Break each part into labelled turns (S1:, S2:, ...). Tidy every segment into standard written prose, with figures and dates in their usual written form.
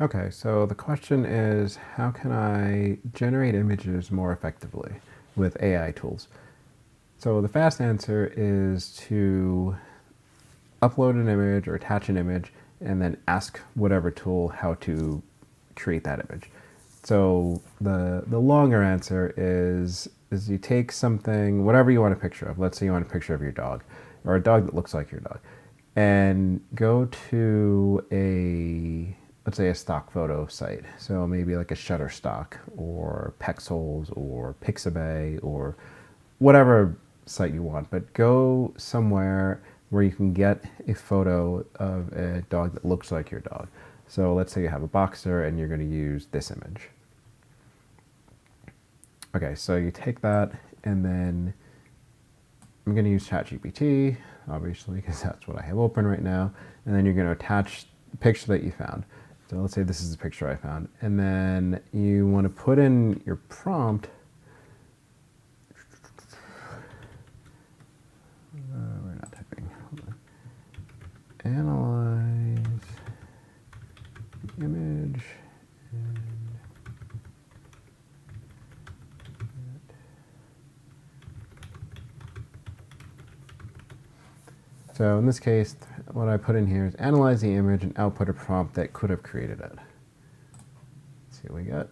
S1: Okay, so the question is, how can I generate images more effectively with AI tools? So the fast answer is to upload an image or attach an image and then ask whatever tool how to create that image. So the longer answer is you take something, whatever you want a picture of. Let's say you want a picture of your dog or a dog that looks like your dog, and go to let's say a stock photo site. So maybe like a Shutterstock or Pexels or Pixabay or whatever site you want, but go somewhere where you can get a photo of a dog that looks like your dog. So let's say you have a boxer and you're going to use this image. Okay, so you take that, and then I'm going to use ChatGPT, obviously, because that's what I have open right now. And then you're going to attach the picture that you found. So let's say this is the picture I found. And then you want to put in your prompt. We're not typing. Analyze the image. So in this case, what I put in here is analyze the image and output a prompt that could have created it. Let's see what we got.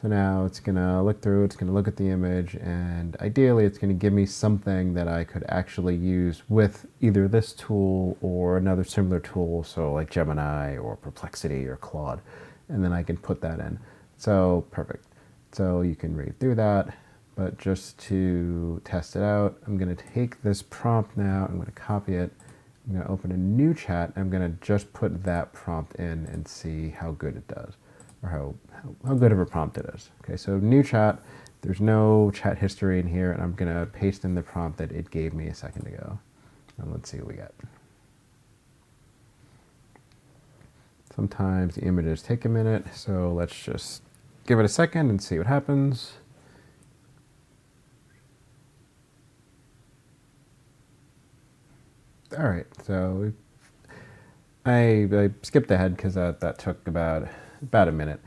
S1: So now it's going to look through, it's going to look at the image, and ideally it's going to give me something that I could actually use with either this tool or another similar tool, so like Gemini or Perplexity or Claude, and then I can put that in. So perfect. So you can read through that. But just to test it out, I'm going to take this prompt now, I'm going to copy it, I'm going to open a new chat, and I'm going to just put that prompt in and see how good it does, or how good of a prompt it is. Okay, so new chat, there's no chat history in here, and I'm going to paste in the prompt that it gave me a second ago. And let's see what we get. Sometimes the images take a minute, so let's just give it a second and see what happens. All right, so I skipped ahead because that took about a minute,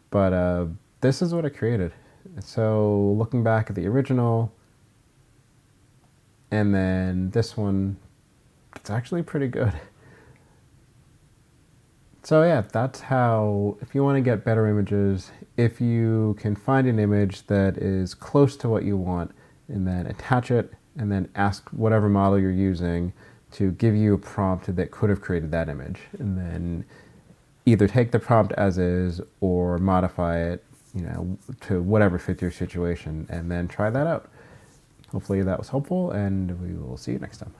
S1: but this is what I created. So looking back at the original, and then this one, it's actually pretty good. So yeah, that's how, if you want to get better images, if you can find an image that is close to what you want, and then attach it, and then ask whatever model you're using to give you a prompt that could have created that image, and then either take the prompt as is or modify it, to whatever fits your situation, and then try that out. Hopefully that was helpful, and we will see you next time.